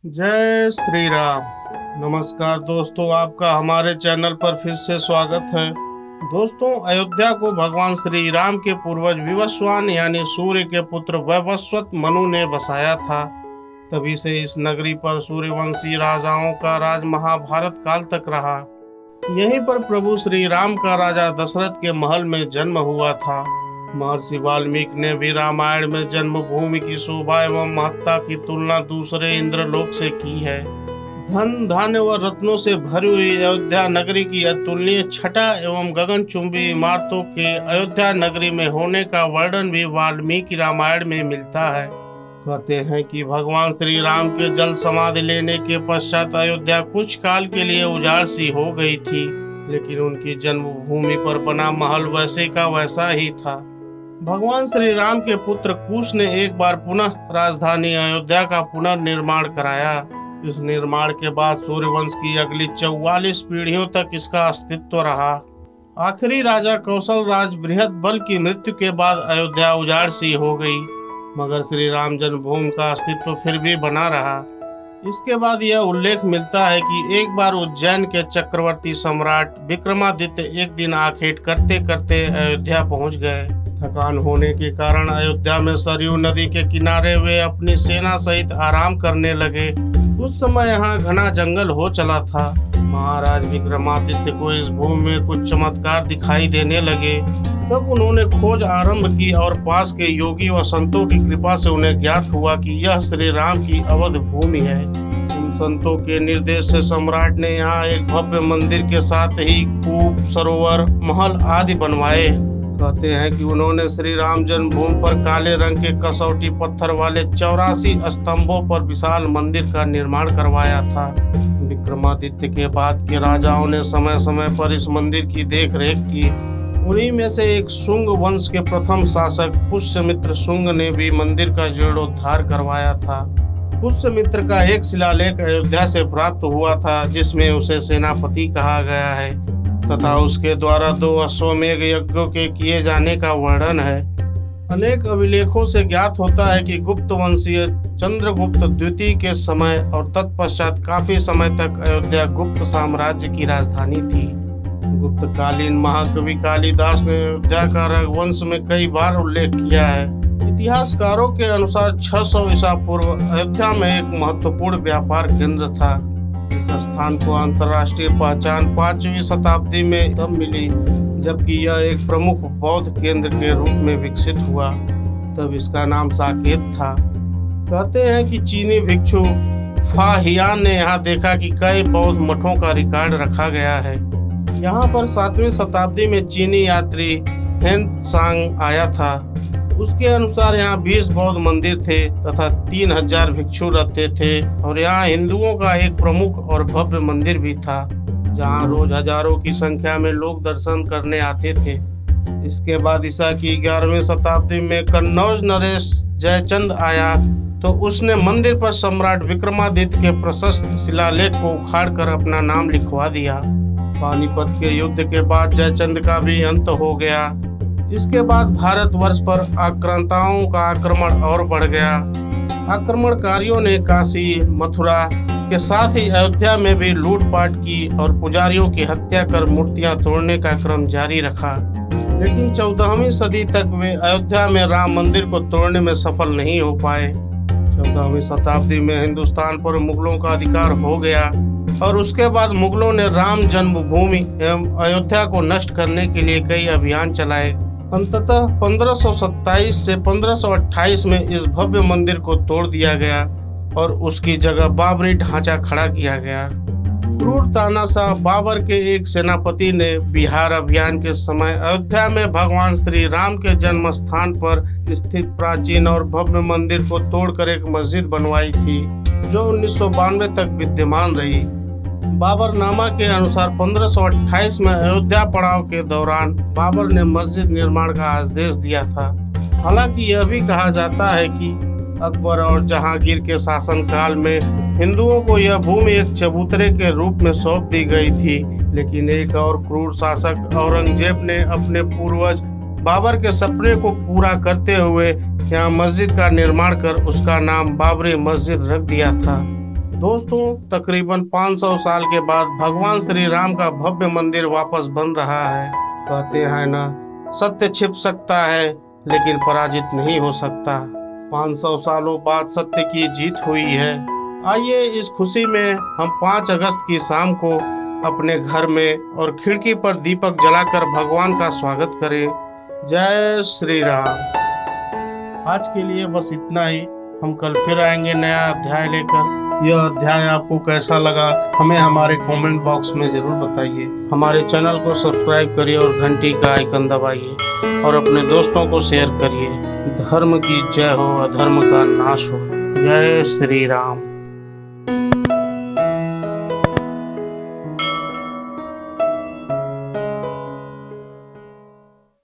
जय श्री राम। नमस्कार दोस्तों, आपका हमारे चैनल पर फिर से स्वागत है। दोस्तों, अयोध्या को भगवान श्री राम के पूर्वज विवस्वान यानी सूर्य के पुत्र वैवस्वत मनु ने बसाया था। तभी से इस नगरी पर सूर्यवंशी राजाओं का राज महाभारत काल तक रहा। यहीं पर प्रभु श्री राम का राजा दशरथ के महल में जन्म हुआ था। महर्षि वाल्मीकि ने भी रामायण में जन्मभूमि की शोभा एवं महत्ता की तुलना दूसरे इंद्रलोक से की है। धन धान्य व रत्नों से भरी हुई अयोध्या नगरी की अतुलनीय छटा एवं गगनचुंबी इमारतों के अयोध्या नगरी में होने का वर्णन भी वाल्मीकि रामायण में मिलता है। कहते हैं कि भगवान श्री राम के जल समाधि लेने के पश्चात अयोध्या कुछ काल के लिए उजाड़ सी हो गई थी, लेकिन उनकी जन्मभूमि पर बना महल वैसे का वैसा ही था। भगवान श्री राम के पुत्र कुश ने एक बार पुनः राजधानी अयोध्या का पुनर्निर्माण कराया। इस निर्माण के बाद सूर्यवंश की अगली 44 पीढ़ियों तक इसका अस्तित्व रहा। आखिरी राजा कौशल राज बृहद बल की मृत्यु के बाद अयोध्या उजाड़ सी हो गई, मगर श्री राम जन्मभूमि का अस्तित्व फिर भी बना रहा। इसके बाद यह उल्लेख मिलता है कि एक बार उज्जैन के चक्रवर्ती सम्राट विक्रमादित्य एक दिन आखेट करते करते अयोध्या पहुंच गए। थकान होने के कारण अयोध्या में सरयू नदी के किनारे वे अपनी सेना सहित आराम करने लगे। उस समय यहाँ घना जंगल हो चला था। महाराज विक्रमादित्य को इस भूमि में कुछ चमत्कार दिखाई देने लगे। तब उन्होंने खोज आरंभ की और पास के योगी व संतों की कृपा से उन्हें ज्ञात हुआ कि यह श्री राम की अवध भूमि है। उन संतों के निर्देश से सम्राट ने यहाँ एक भव्य मंदिर के साथ ही कूप, सरोवर, महल आदि बनवाए। कहते हैं कि उन्होंने श्री राम जन्मभूमि पर काले रंग के कसौटी पत्थर वाले 84 स्तंभों पर विशाल मंदिर का निर्माण करवाया था। विक्रमादित्य के बाद के राजाओं ने समय समय पर इस मंदिर की देख रेख की। उन्हीं में से एक शुंग वंश के प्रथम शासक पुष्यमित्र शुंग ने भी मंदिर का जीर्णोद्धार करवाया था। पुष्यमित्र का एक शिलालेख अयोध्या से प्राप्त हुआ था, जिसमें उसे सेनापति कहा गया है तथा उसके द्वारा 2 अश्वमेध यज्ञों के किए जाने का वर्णन है। अनेक अभिलेखों से ज्ञात होता है कि गुप्त वंशीय चंद्रगुप्त द्वितीय के समय और तत्पश्चात काफी समय तक अयोध्या गुप्त साम्राज्य की राजधानी थी। गुप्तकालीन महाकवि कालिदास ने अयोध्या का रघुवंश में कई बार उल्लेख किया है। इतिहासकारों के अनुसार 600 ईसा पूर्व अयोध्या में एक महत्वपूर्ण व्यापार केंद्र था। इस स्थान को अंतर्राष्ट्रीय पहचान 5वीं शताब्दी में तब मिली, जबकि यह एक प्रमुख बौद्ध केंद्र के रूप में विकसित हुआ। तब इसका नाम साकेत था। कहते हैं कि चीनी भिक्षु फा हियान ने यहाँ देखा कि कई बौद्ध मठों का रिकॉर्ड रखा गया है। यहाँ पर 7वीं शताब्दी में चीनी यात्री हेन त्सांग आया था। उसके अनुसार यहाँ 20 बौद्ध मंदिर थे तथा 3000 भिक्षु रहते थे और यहाँ हिंदुओं का एक प्रमुख और भव्य मंदिर भी था, जहाँ रोज हजारों की संख्या में लोग दर्शन करने आते थे। इसके बाद ईसा की 11वीं शताब्दी में कन्नौज नरेश जयचंद आया तो उसने मंदिर पर सम्राट विक्रमादित्य के प्रशस्त शिलालेख को उखाड़कर अपना नाम लिखवा दिया। पानीपत के युद्ध के बाद जयचंद का भी अंत हो गया। इसके बाद भारतवर्ष पर आक्रांताओं का आक्रमण और बढ़ गया। आक्रमणकारियों ने काशी, मथुरा के साथ ही अयोध्या में भी लूटपाट की और पुजारियों की हत्या कर मूर्तियां तोड़ने का क्रम जारी रखा। लेकिन 14वीं सदी तक वे अयोध्या में राम मंदिर को तोड़ने में सफल नहीं हो पाए। 14वीं शताब्दी में हिंदुस्तान पर मुगलों का अधिकार हो गया और उसके बाद मुगलों ने राम जन्मभूमि एवं अयोध्या को नष्ट करने के लिए कई अभियान चलाए। अंततः 1527 से 1528 में इस भव्य मंदिर को तोड़ दिया गया और उसकी जगह बाबरी ढांचा खड़ा किया गया। क्रूर तानाशाह बाबर के एक सेनापति ने बिहार अभियान के समय अयोध्या में भगवान श्री राम के जन्म स्थान पर स्थित प्राचीन और भव्य मंदिर को तोड़कर एक मस्जिद बनवाई थी, जो 1992 तक विद्यमान रही। बाबरनामा के अनुसार 1528 में अयोध्या पड़ाव के दौरान बाबर ने मस्जिद निर्माण का आदेश दिया था। हालांकि यह भी कहा जाता है कि अकबर और जहांगीर के शासनकाल में हिंदुओं को यह भूमि एक चबूतरे के रूप में सौंप दी गई थी, लेकिन एक और क्रूर शासक औरंगजेब ने अपने पूर्वज बाबर के सपने को पूरा करते हुए यहाँ मस्जिद का निर्माण कर उसका नाम बाबरी मस्जिद रख दिया था। दोस्तों तकरीबन 500 साल के बाद भगवान श्री राम का भव्य मंदिर वापस बन रहा है। कहते हैं ना, सत्य छिप सकता है लेकिन पराजित नहीं हो सकता। 500 सालों बाद सत्य की जीत हुई है। आइए इस खुशी में हम 5 अगस्त की शाम को अपने घर में और खिड़की पर दीपक जलाकर भगवान का स्वागत करें। जय श्री राम। आज के लिए बस इतना ही। हम कल फिर आएंगे नया अध्याय लेकर। यह अध्याय आपको कैसा लगा हमें हमारे कमेंट बॉक्स में जरूर बताइए। हमारे चैनल को सब्सक्राइब करिए और घंटी का आइकन दबाइए और अपने दोस्तों को शेयर करिए। धर्म की जय हो, अधर्म का नाश हो। जय श्री राम।